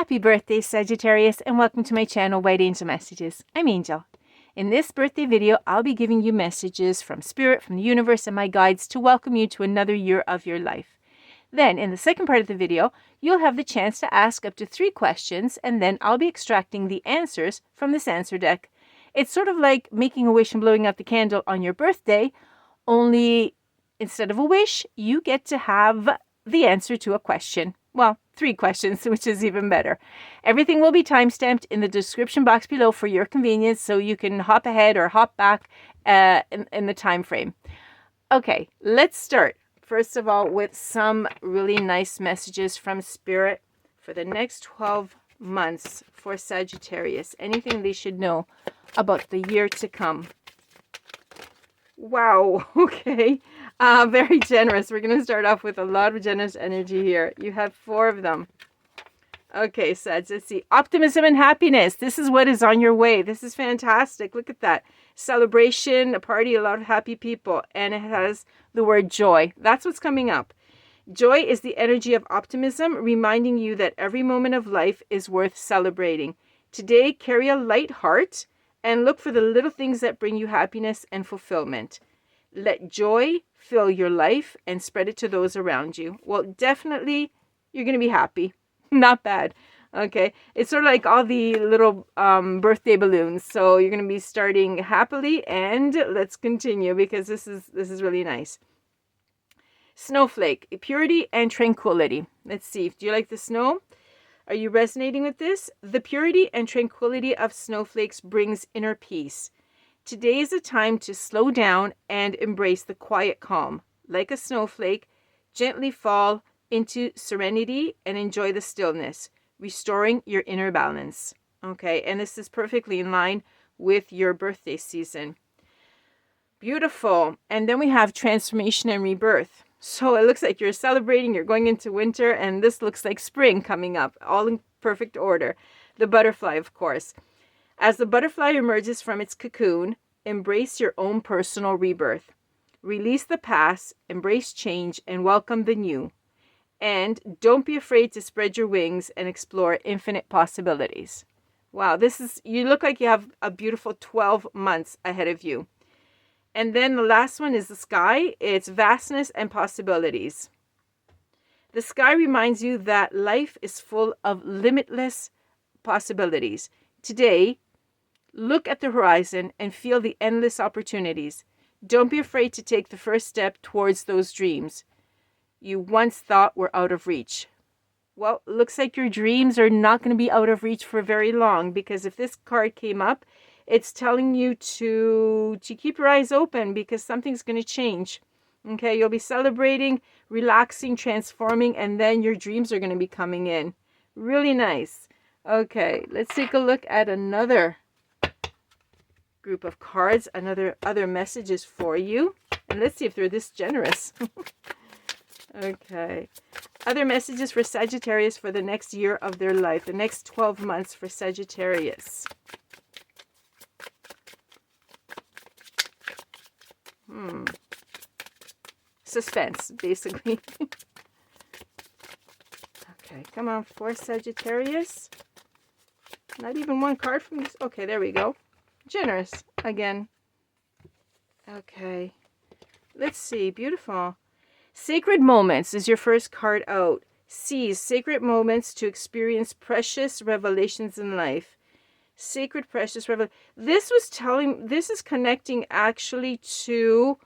Happy birthday, Sagittarius, and welcome to my channel, White Angel Messages. I'm Angel. In this birthday video, I'll be giving you messages from Spirit, from the universe, and my guides to welcome you to another year of your life. Then, in the second part of the video, you'll have the chance to ask up to 3 questions, and then I'll be extracting the answers from this answer deck. It's sort of like making a wish and blowing out the candle on your birthday, only instead of a wish, you get to have the answer to a question. Well, 3 questions, which is even better. Everything will be timestamped in the description box below for your convenience, so you can hop ahead or hop back in the time frame. Okay, let's start. First of all, with some really nice messages from Spirit for the next 12 months for Sagittarius. Anything they should know about the year to come. Wow, okay. Very generous. We're going to start off with a lot of generous energy here. You have 4 of them. Okay, Sag, let's see. Optimism and happiness. This is what is on your way. This is fantastic. Look at that. Celebration, a party, a lot of happy people. And it has the word joy. That's what's coming up. Joy is the energy of optimism, reminding you that every moment of life is worth celebrating. Today, carry a light heart and look for the little things that bring you happiness and fulfillment. Let joy fill your life and spread it to those around you. Well, definitely, you're going to be happy. Not bad. Okay. It's sort of like all the little birthday balloons. So you're going to be starting happily, and let's continue because this is really nice. Snowflake, purity and tranquility. Let's see. Do you like the snow? Are you resonating with this? The purity and tranquility of snowflakes brings inner peace. Today is a time to slow down and embrace the quiet calm. Like a snowflake, gently fall into serenity and enjoy the stillness, restoring your inner balance. Okay, and this is perfectly in line with your birthday season. Beautiful. And then we have transformation and rebirth. So it looks like you're celebrating, you're going into winter, and this looks like spring coming up, all in perfect order. The butterfly, of course. As the butterfly emerges from its cocoon, embrace your own personal rebirth. Release the past, embrace change, and welcome the new. And don't be afraid to spread your wings and explore infinite possibilities. Wow, you look like you have a beautiful 12 months ahead of you. And then the last one is the sky. It's vastness and possibilities. The sky reminds you that life is full of limitless possibilities. Today, look at the horizon and feel the endless opportunities. Don't be afraid to take the first step towards those dreams you once thought were out of reach. Well, it looks like your dreams are not going to be out of reach for very long, because if this card came up, it's telling you to keep your eyes open because something's going to change. Okay, you'll be celebrating, relaxing, transforming, and then your dreams are going to be coming in. Really nice. Okay, let's take a look at another group of cards, other messages for you. And let's see if they're this generous. Okay. Other messages for Sagittarius for the next year of their life, the next 12 months for Sagittarius. Suspense, basically. Okay, come on, for Sagittarius. Not even one card from this. Okay, there we go. Generous again. Okay. Let's see. Beautiful. Sacred moments is your first card out. Seize sacred moments to experience precious revelations in life. Sacred, precious revelation. This is connecting actually to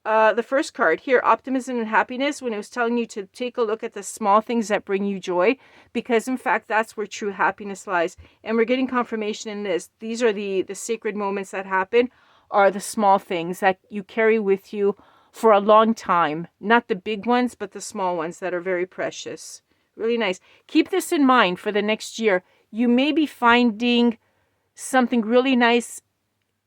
the first card here, optimism and happiness, when it was telling you to take a look at the small things that bring you joy, because in fact that's where true happiness lies. And we're getting confirmation in this. These are the sacred moments that happen, are the small things that you carry with you for a long time. Not the big ones, but the small ones that are very precious. Really nice. Keep this in mind for the next year. You may be finding something really nice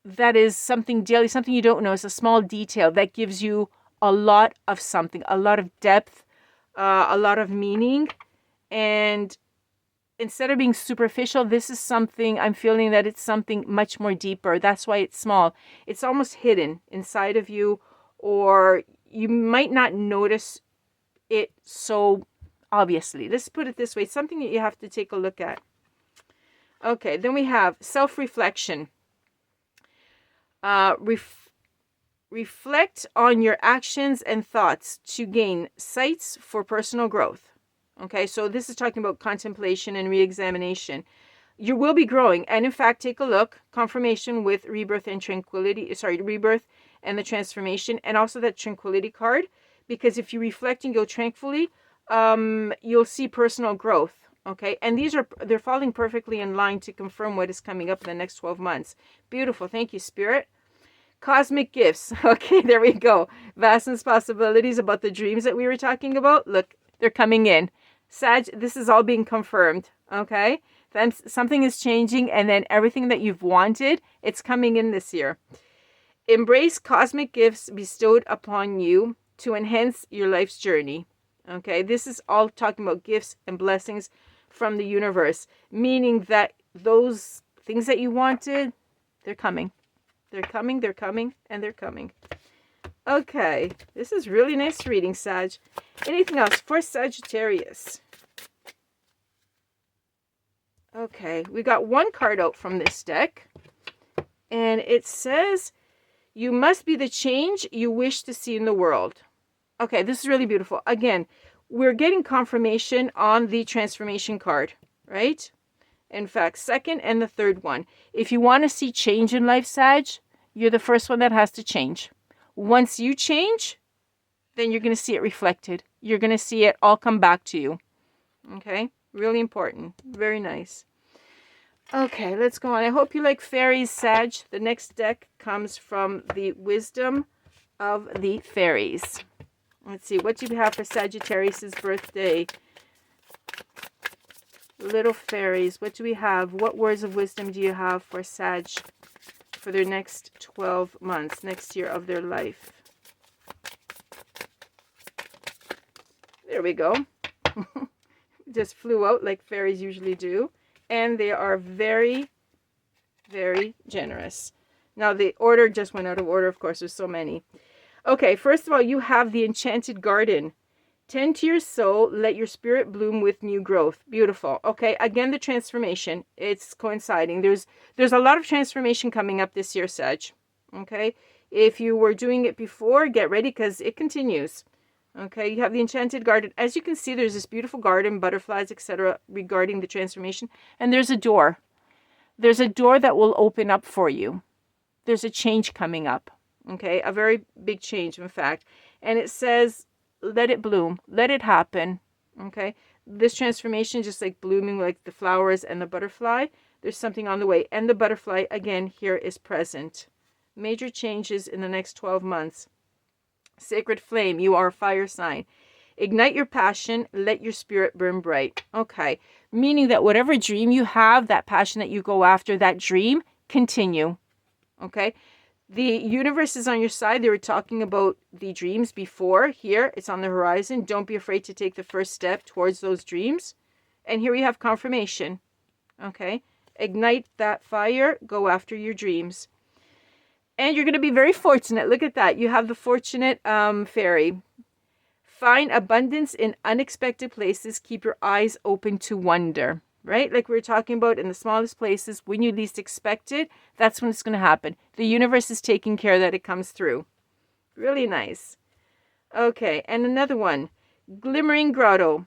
that is something daily, something you don't know. It's a small detail that gives you a lot of something, a lot of depth, a lot of meaning. And instead of being superficial, this is something, I'm feeling that it's something much more deeper. That's why it's small. It's almost hidden inside of you, or you might not notice it so obviously. Let's put it this way. It's something that you have to take a look at. Okay, then we have self-reflection. Reflect on your actions and thoughts to gain sights for personal growth. Okay, so this is talking about contemplation and re-examination. You will be growing. And in fact, take a look. Confirmation with rebirth and tranquility. Sorry, rebirth and the transformation. And also that tranquility card. Because if you reflect and go tranquilly, you'll see personal growth. Okay, and they're falling perfectly in line to confirm what is coming up in the next 12 months. Beautiful. Thank you, Spirit. Cosmic gifts. Okay, there we go. Vastness possibilities about the dreams that we were talking about. Look, they're coming in. Sag, this is all being confirmed. Okay, then something is changing, and then everything that you've wanted, it's coming in this year. Embrace cosmic gifts bestowed upon you to enhance your life's journey. Okay, this is all talking about gifts and blessings from the universe, meaning that those things that you wanted, they're coming. They're coming, they're coming, and they're coming. Okay, this is really nice reading, Sag. Anything else for Sagittarius? Okay, we got one card out from this deck, and it says, you must be the change you wish to see in the world. Okay, this is really beautiful. Again, we're getting confirmation on the transformation card, right? In fact, second and the third one. If you want to see change in life, Sag, you're the first one that has to change. Once you change, then you're going to see it reflected. You're going to see it all come back to you. Okay? Really important. Very nice. Okay, let's go on. I hope you like fairies, Sag. The next deck comes from the Wisdom of the Fairies. Let's see. What do you have for Sagittarius' birthday? Little fairies. What do we have? What words of wisdom do you have for Sag for their next 12 months, next year of their life? There we go. Just flew out like fairies usually do. And they are very, very generous. Now, the order just went out of order. Of course, there's so many. Okay, first of all, you have the Enchanted Garden. Tend to your soul, let your spirit bloom with new growth. Beautiful. Okay, again, the transformation. It's coinciding. There's a lot of transformation coming up this year, Sag. Okay, if you were doing it before, get ready because it continues. Okay, you have the Enchanted Garden. As you can see, there's this beautiful garden, butterflies, etc. regarding the transformation. And there's a door. There's a door that will open up for you. There's a change coming up. Okay, a very big change, in fact. And it says, let it bloom. Let it happen. Okay, this transformation, just like blooming like the flowers and the butterfly, there's something on the way. And the butterfly, again, here is present. Major changes in the next 12 months. Sacred flame, you are a fire sign. Ignite your passion, let your spirit burn bright. Okay, meaning that whatever dream you have, that passion that you go after, that dream, continue. Okay, the universe is on your side. They were talking about the dreams before. Here, it's on the horizon. Don't be afraid to take the first step towards those dreams. And here we have confirmation. Okay, ignite that fire, go after your dreams. And you're going to be very fortunate. Look at that. You have the fortunate fairy. Find abundance in unexpected places. Keep your eyes open to wonder. Right? Like we were talking about in the smallest places, when you least expect it, that's when it's going to happen. The universe is taking care that it comes through. Really nice. Okay, and another one. Glimmering Grotto.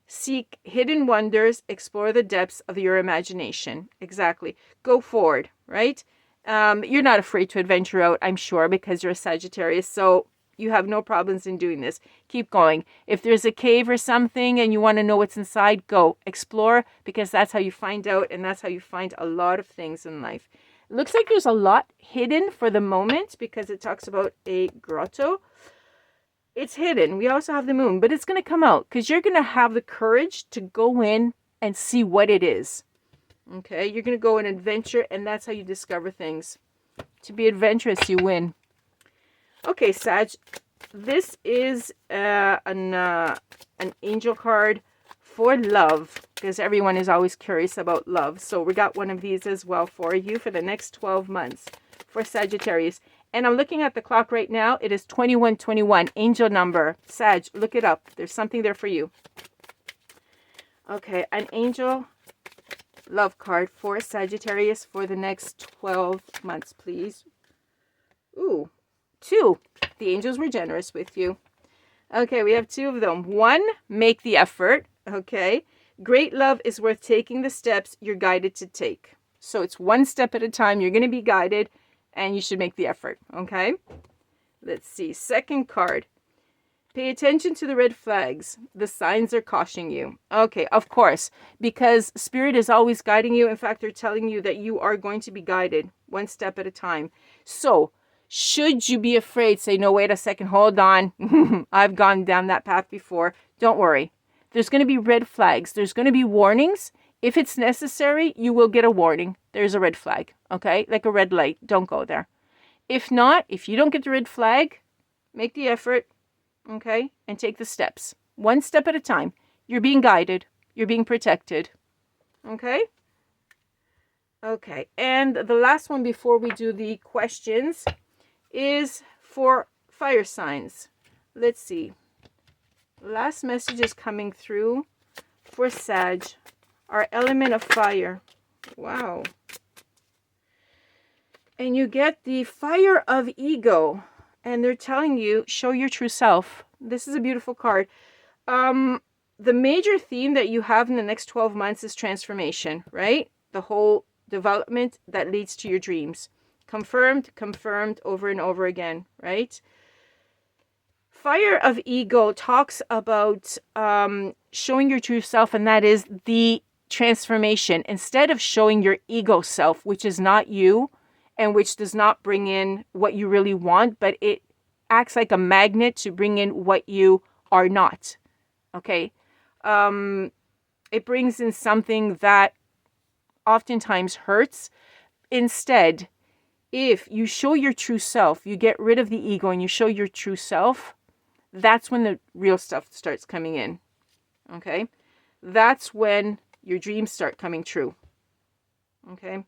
Seek hidden wonders. Explore the depths of your imagination. Exactly. Go forward, right? You're not afraid to adventure out, I'm sure, because you're a Sagittarius. So you have no problems in doing this. Keep going. If there's a cave or something and you want to know what's inside, go explore, because that's how you find out, and that's how you find a lot of things in life. It looks like there's a lot hidden for the moment because it talks about a grotto. It's hidden. We also have the moon, but it's going to come out because you're going to have the courage to go in and see what it is. Okay, you're going to go and adventure, and that's how you discover things. To be adventurous, you win. Okay, Sag, this is an angel card for love, because everyone is always curious about love. So we got one of these as well for you for the next 12 months for Sagittarius. And I'm looking at the clock right now. It is 2121, angel number. Sag, look it up. There's something there for you. Okay, an angel love card for Sagittarius for the next 12 months, please. Ooh, 2. The angels were generous with you. Okay, we have 2 of them. 1, make the effort. Okay. Great love is worth taking the steps you're guided to take. So it's 1 step at a time. You're going to be guided and you should make the effort. Okay. Let's see. Second card. Pay attention to the red flags. The signs are cautioning you. Okay, of course, because Spirit is always guiding you. In fact, they're telling you that you are going to be guided 1 step at a time. So should you be afraid, say, no, wait a second, hold on. I've gone down that path before. Don't worry. There's going to be red flags. There's going to be warnings. If it's necessary, you will get a warning. There's a red flag, okay? Like a red light. Don't go there. If not, if you don't get the red flag, make the effort, okay? And take the steps. 1 step at a time. You're being guided. You're being protected, okay? Okay, and the last one before we do the questions is for fire signs. Let's see. Last message is coming through for Sag. Our element of fire. Wow. And you get the fire of ego. And they're telling you, show your true self. This is a beautiful card. The major theme that you have in the next 12 months is transformation, right? The whole development that leads to your dreams. Confirmed over and over again, right? Fire of ego talks about showing your true self, and that is the transformation. Instead of showing your ego self, which is not you and which does not bring in what you really want, but it acts like a magnet to bring in what you are not, okay? It brings in something that oftentimes hurts. Instead, if you show your true self, you get rid of the ego and you show your true self, that's when the real stuff starts coming in, okay? That's when your dreams start coming true, okay?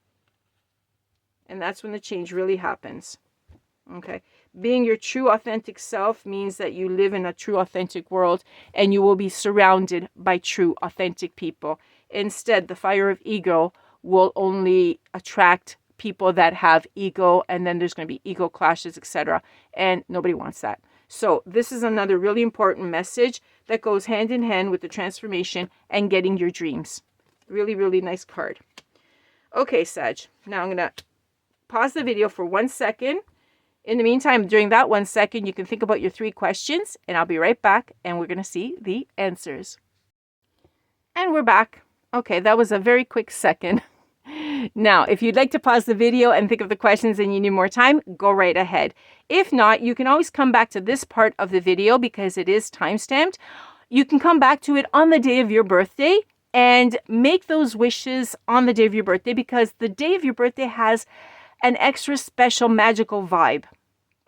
And that's when the change really happens, okay? Being your true authentic self means that you live in a true authentic world and you will be surrounded by true authentic people. Instead, the fire of ego will only attract people that have ego, and then there's going to be ego clashes, etc. And nobody wants that. So this is another really important message that goes hand in hand with the transformation and getting your dreams. Really, really nice card. Okay, Sag. Now I'm going to pause the video for 1 second. In the meantime, during that 1 second, you can think about your 3 questions, and I'll be right back, and we're going to see the answers. And we're back. Okay, that was a very quick second. Now, if you'd like to pause the video and think of the questions and you need more time, go right ahead. If not, you can always come back to this part of the video because it is time-stamped. You can come back to it on the day of your birthday and make those wishes on the day of your birthday, because the day of your birthday has an extra special magical vibe,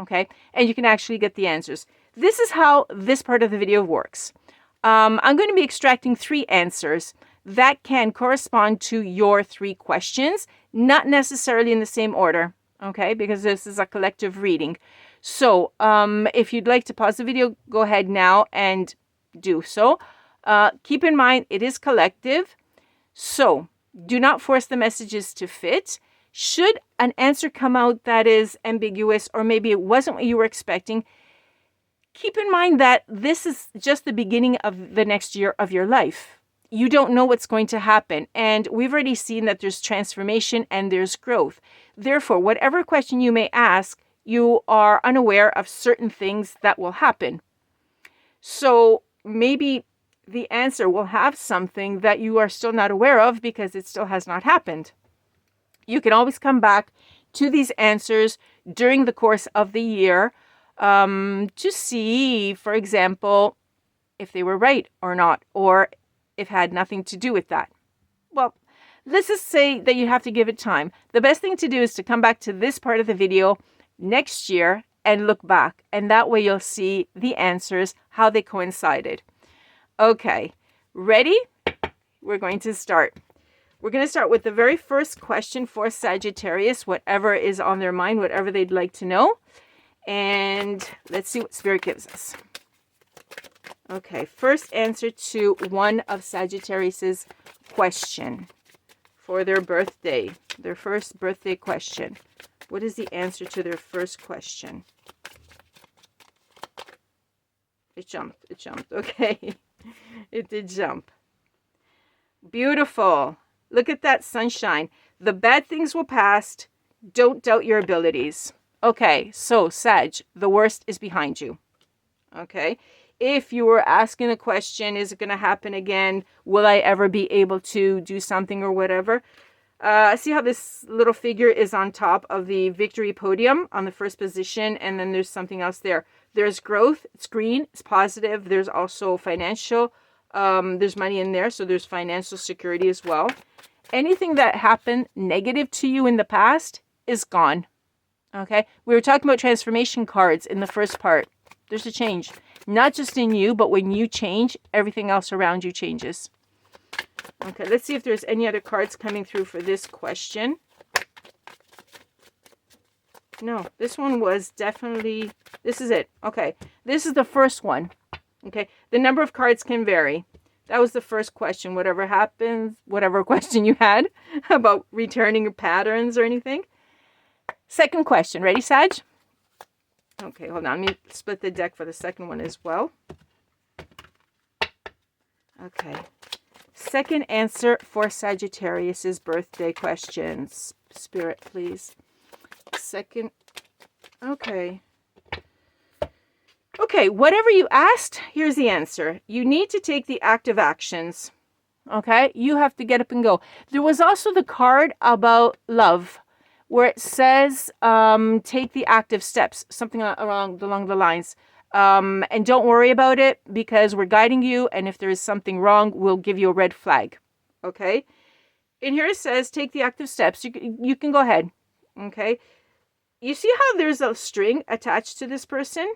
okay? And you can actually get the answers. This is how this part of the video works. I'm going to be extracting 3 answers that can correspond to your 3 questions, not necessarily in the same order, okay? Because this is a collective reading. So if you'd like to pause the video, go ahead now and do so. Keep in mind, it is collective, so do not force the messages to fit. Should an answer come out that is ambiguous, or maybe it wasn't what you were expecting, keep in mind that this is just the beginning of the next year of your life. You don't know what's going to happen. And we've already seen that there's transformation and there's growth. Therefore, whatever question you may ask, you are unaware of certain things that will happen. So maybe the answer will have something that you are still not aware of because it still has not happened. You can always come back to these answers during the course of the year to see, for example, if they were right or not, or if it had nothing to do with that. Well, let's just say that you have to give it time. The best thing to do is to come back to this part of the video next year and look back. And that way you'll see the answers, how they coincided. Okay, ready? We're going to start. We're going to start with the very first question for Sagittarius, whatever is on their mind, whatever they'd like to know. And let's see what Spirit gives us. Okay, first answer to one of Sagittarius's question for their birthday. Their first birthday question. What is the answer to their first question? It jumped. It jumped. Okay. It did jump. Beautiful. Look at that sunshine. The bad things will pass. Don't doubt your abilities. Okay, so Sag, the worst is behind you. Okay. If you were asking a question, is it going to happen again? Will I ever be able to do something or whatever? See how this little figure is on top of the victory podium on the first position, and then there's something else there. There's growth, it's green, it's positive. There's also financial, there's money in there, so there's financial security as well. Anything that happened negative to you in the past is gone. Okay, we were talking about transformation cards in the first part. There's a change, not just in you, but when you change, everything else around you changes. Okay, let's see if there's any other cards coming through for this question. No, this one was definitely, this is it. Okay, this is the first one. Okay, the number of cards can vary. That was the first question. Whatever happens, whatever question you had about returning your patterns or anything. Second question. Ready, Sag? Okay, hold on. Let me split the deck for the second one as well. Okay. Second answer for Sagittarius's birthday questions. Spirit, please. Second. Okay. Okay, whatever you asked, here's the answer. You need to take the active actions. Okay? You have to get up and go. There was also the card about love, where it says take the active steps, something along the lines. And don't worry about it because we're guiding you. And if there is something wrong, we'll give you a red flag. Okay. And here it says, take the active steps. You can go ahead. Okay. You see how there's a string attached to this person?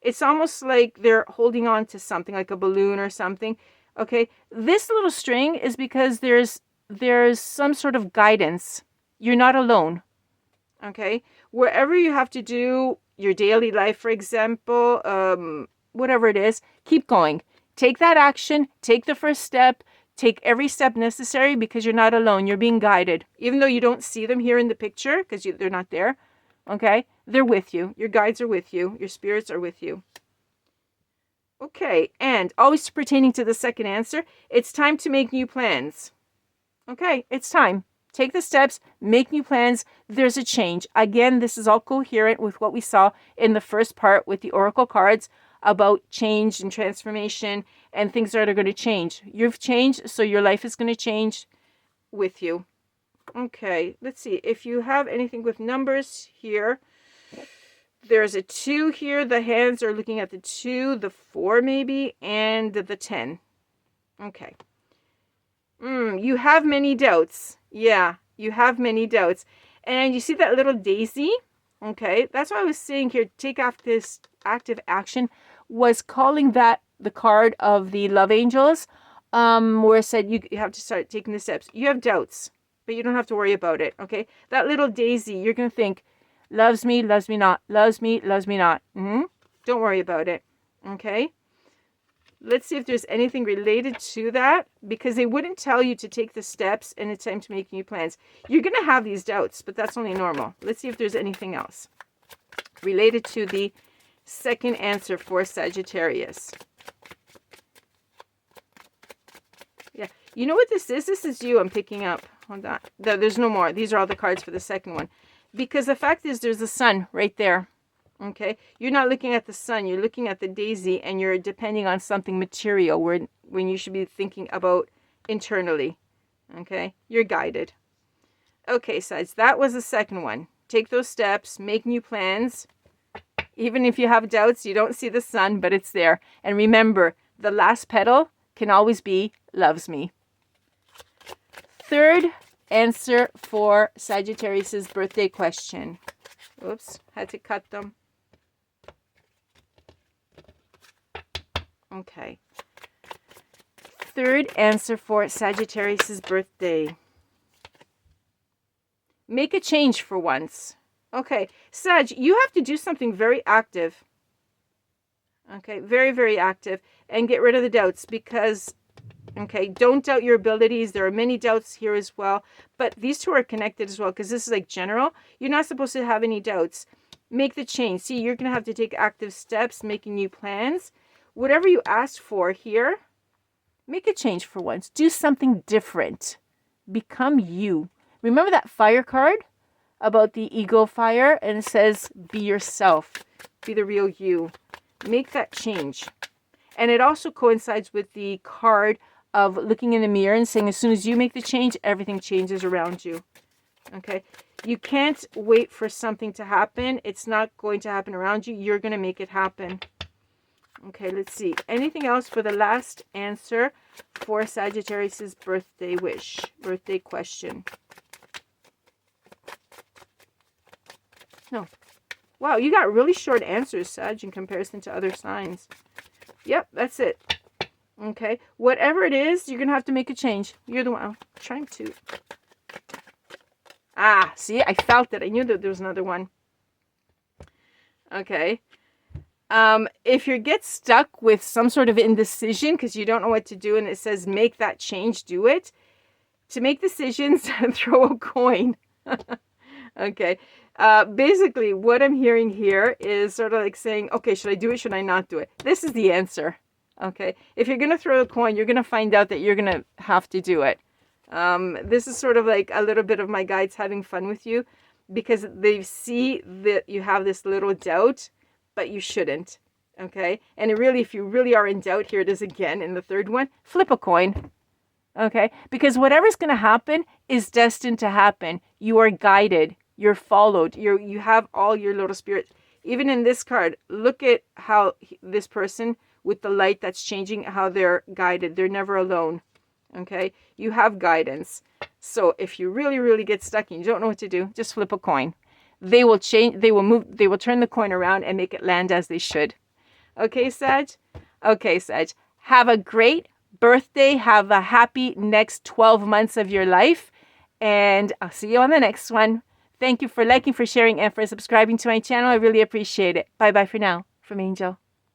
It's almost like they're holding on to something like a balloon or something. Okay. This little string is because there's some sort of guidance. You're not alone. Okay. Wherever you have to do your daily life, for example, whatever it is, keep going. Take that action. Take the first step. Take every step necessary because you're not alone. You're being guided. Even though you don't see them here in the picture because they're not there. Okay? They're with you. Your guides are with you. Your spirits are with you. Okay. And always pertaining to the second answer, it's time to make new plans. Okay. It's time. Take the steps, make new plans. There's a change. Again, this is all coherent with what we saw in the first part with the oracle cards about change and transformation and things that are going to change. You've changed, so your life is going to change with you. Okay, let's see. If you have anything with numbers here, there's a 2 here. The hands are looking at the 2, the 4 maybe, and the 10. Okay. You have many doubts. Yeah, you have many doubts. And you see that little daisy? Okay, that's what I was saying here. Take off this active action was calling that the card of the love angels, where it said you have to start taking the steps. You have doubts, but you don't have to worry about it. Okay, that little daisy, you're going to think, loves me not, loves me not. Don't worry about it. Okay. Let's see if there's anything related to that, because they wouldn't tell you to take the steps and it's time to make new plans. You're going to have these doubts, but that's only normal. Let's see if there's anything else related to the second answer for Sagittarius. Yeah. You know what this is? This is you I'm picking up. Hold on. There's no more. These are all the cards for the second one. Because the fact is there's the sun right there. Okay, you're not looking at the sun, you're looking at the daisy, and you're depending on something material when you should be thinking about internally. Okay, you're guided. Okay, Sage, that was the second one. Take those steps, make new plans. Even if you have doubts, you don't see the sun, but it's there. And remember, the last petal can always be loves me. Third answer for Sagittarius's birthday question. Oops, had to cut them. Okay. Third answer for Sagittarius's birthday. Make a change for once. Okay, Sag, you have to do something very active. Okay, very, very active. And get rid of the doubts because, okay, don't doubt your abilities. There are many doubts here as well. But these two are connected as well because this is like general. You're not supposed to have any doubts. Make the change. See, you're going to have to take active steps, making new plans. Whatever you asked for here, make a change for once. Do something different. Become you. Remember that fire card about the ego fire? And it says, be yourself. Be the real you. Make that change. And it also coincides with the card of looking in the mirror and saying, as soon as you make the change, everything changes around you. Okay? You can't wait for something to happen. It's not going to happen around you. You're going to make it happen. Okay, let's see. Anything else for the last answer for Sagittarius's birthday wish, birthday question? No. Wow, you got really short answers, Sag, in comparison to other signs. Yep, that's it. Okay, whatever it is, you're going to have to make a change. You're the one. I'm trying to. Ah, see, I felt it. I knew that there was another one. Okay. If you get stuck with some sort of indecision because you don't know what to do and it says make that change, do it. To make decisions, throw a coin. Okay. Basically, what I'm hearing here is sort of like saying, okay, should I do it? Should I not do it? This is the answer. Okay. If you're going to throw a coin, you're going to find out that you're going to have to do it. This is sort of like a little bit of my guides having fun with you because they see that you have this little doubt, but you shouldn't. Okay. And really, if you really are in doubt, here it is again in the third one, flip a coin. Okay. Because whatever's going to happen is destined to happen. You are guided. You're followed. You have all your little spirits. Even in this card, look at how this person with the light that's changing, how they're guided. They're never alone. Okay. You have guidance. So if you really, really get stuck and you don't know what to do, just flip a coin. They will change, they will move, they will turn the coin around and make it land as they should. Okay, Sag? Okay, Sag. Have a great birthday. Have a happy next 12 months of your life. And I'll see you on the next one. Thank you for liking, for sharing, and for subscribing to my channel. I really appreciate it. Bye-bye for now. From Angel.